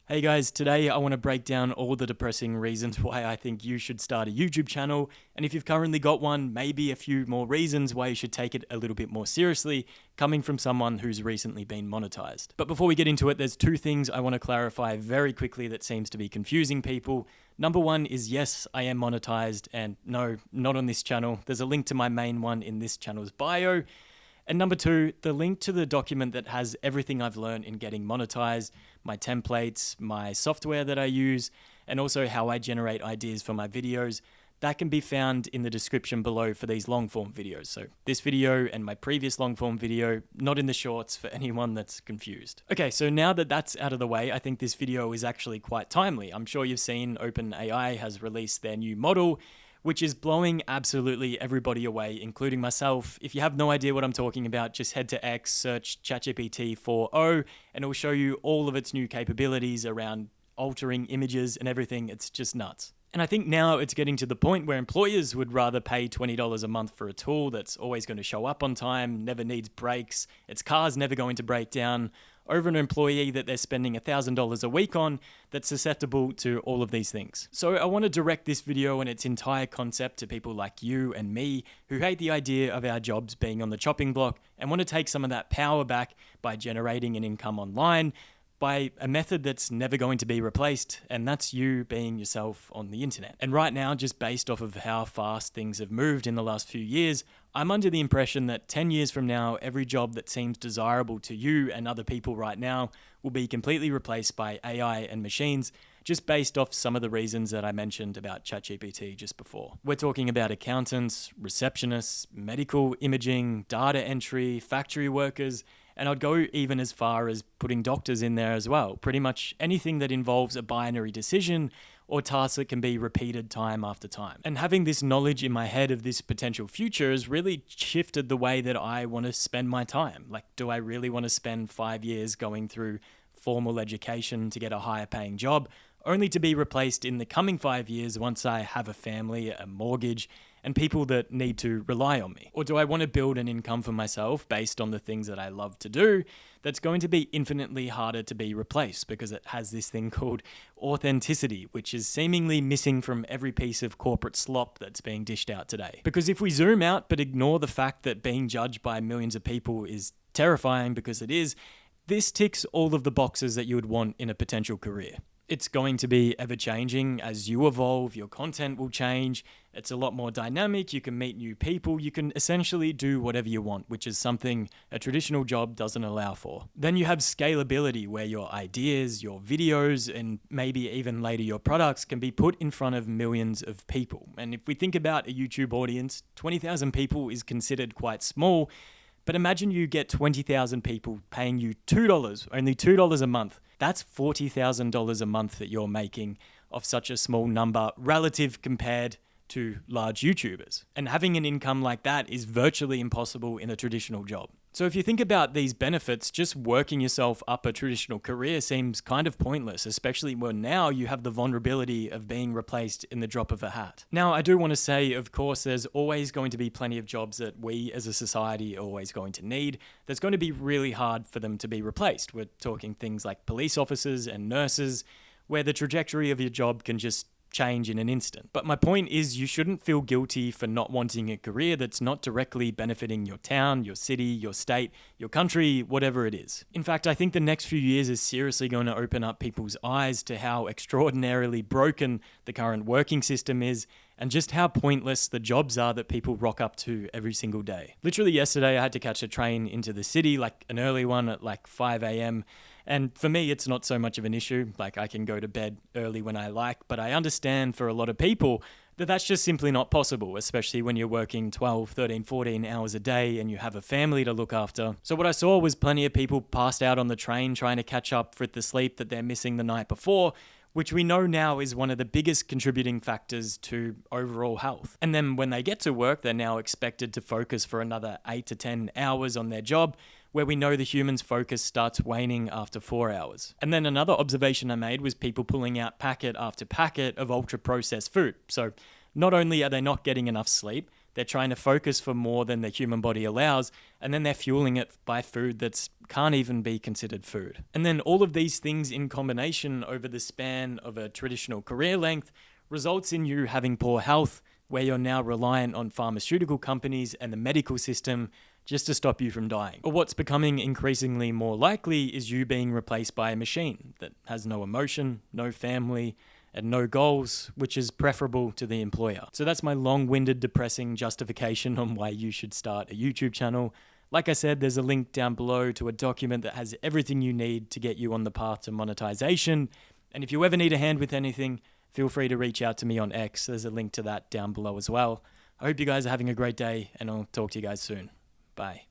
Hey guys, today I want to break down all the depressing reasons why I think you should start a YouTube channel, and if you've currently got one, maybe a few more reasons why you should take it a little bit more seriously, coming from someone who's recently been monetized. But before we get into it, there's two things I want to clarify very quickly that seems to be confusing people. Number one is yes, I am monetized, and no, not on this channel. There's a link to my main one in this channel's bio. And number two, the link to the document that has everything I've learned in getting monetized, my templates, my software that I use, and also how I generate ideas for my videos, that can be found in the description below for these long form videos. So this video and my previous long form video, not in the shorts for anyone that's confused. Okay, so now that that's out of the way, I think this video is actually quite timely. I'm sure you've seen OpenAI has released their new model, which is blowing absolutely everybody away, including myself. If you have no idea what I'm talking about, just head to X, search ChatGPT 4.0, and it will show you all of its new capabilities around altering images and everything. It's just nuts. And I think now it's getting to the point where employers would rather pay $20 a month for a tool that's always going to show up on time, never needs breaks, its car's never going to break down, over an employee that they're spending $1,000 a week on that's susceptible to all of these things. So I want to direct this video and its entire concept to people like you and me who hate the idea of our jobs being on the chopping block and want to take some of that power back by generating an income online by a method that's never going to be replaced, and that's you being yourself on the internet. And right now, just based off of how fast things have moved in the last few years, I'm under the impression that 10 years from now, every job that seems desirable to you and other people right now will be completely replaced by AI and machines, just based off some of the reasons that I mentioned about ChatGPT just before. We're talking about accountants, receptionists, medical imaging, data entry, factory workers, and I'd go even as far as putting doctors in there as well. Pretty much anything that involves a binary decision or task that can be repeated time after time. And having this knowledge in my head of this potential future has really shifted the way that I want to spend my time. Like, do I really want to spend 5 years going through formal education to get a higher paying job, only to be replaced in the coming 5 years once I have a family, a mortgage, and people that need to rely on me? Or do I want to build an income for myself based on the things that I love to do that's going to be infinitely harder to be replaced because it has this thing called authenticity, which is seemingly missing from every piece of corporate slop that's being dished out today? Because if we zoom out but ignore the fact that being judged by millions of people is terrifying, because it is, this ticks all of the boxes that you would want in a potential career. It's going to be ever-changing. As you evolve, your content will change. It's a lot more dynamic. You can meet new people. You can essentially do whatever you want, which is something a traditional job doesn't allow for. Then you have scalability, where your ideas, your videos, and maybe even later your products can be put in front of millions of people. And if we think about a YouTube audience, 20,000 people is considered quite small. But imagine you get 20,000 people paying you $2, only $2 a month. That's $40,000 a month that you're making off such a small number relative compared to large YouTubers. And having an income like that is virtually impossible in a traditional job. So if you think about these benefits, just working yourself up a traditional career seems kind of pointless, especially when now you have the vulnerability of being replaced in the drop of a hat. Now, I do want to say, of course, there's always going to be plenty of jobs that we as a society are always going to need. That's going to be really hard for them to be replaced. We're talking things like police officers and nurses, where the trajectory of your job can just change in an instant. But my point is, you shouldn't feel guilty for not wanting a career that's not directly benefiting your town, your city, your state, your country, whatever it is. In fact, I think the next few years is seriously going to open up people's eyes to how extraordinarily broken the current working system is, and just how pointless the jobs are that people rock up to every single day. Literally yesterday, I had to catch a train into the city, like an early one at like 5 a.m. And for me, it's not so much of an issue. Like, I can go to bed early when I like, but I understand for a lot of people that that's just simply not possible, especially when you're working 12, 13, 14 hours a day and you have a family to look after. So what I saw was plenty of people passed out on the train trying to catch up for the sleep that they're missing the night before, which we know now is one of the biggest contributing factors to overall health. And then when they get to work, they're now expected to focus for another 8 to 10 hours on their job, where we know the human's focus starts waning after 4 hours. And then another observation I made was people pulling out packet after packet of ultra-processed food. So not only are they not getting enough sleep, They're trying to focus for more than the human body allows, and then they're fueling it by food that can't even be considered food. And then all of these things in combination over the span of a traditional career length results in you having poor health, where you're now reliant on pharmaceutical companies and the medical system just to stop you from dying. Or what's becoming increasingly more likely is you being replaced by a machine that has no emotion, no family, and no goals, which is preferable to the employer. So that's my long-winded, depressing justification on why you should start a YouTube channel. Like I said, there's a link down below to a document that has everything you need to get you on the path to monetization. And if you ever need a hand with anything, feel free to reach out to me on X. There's a link to that down below as well. I hope you guys are having a great day, and I'll talk to you guys soon. Bye.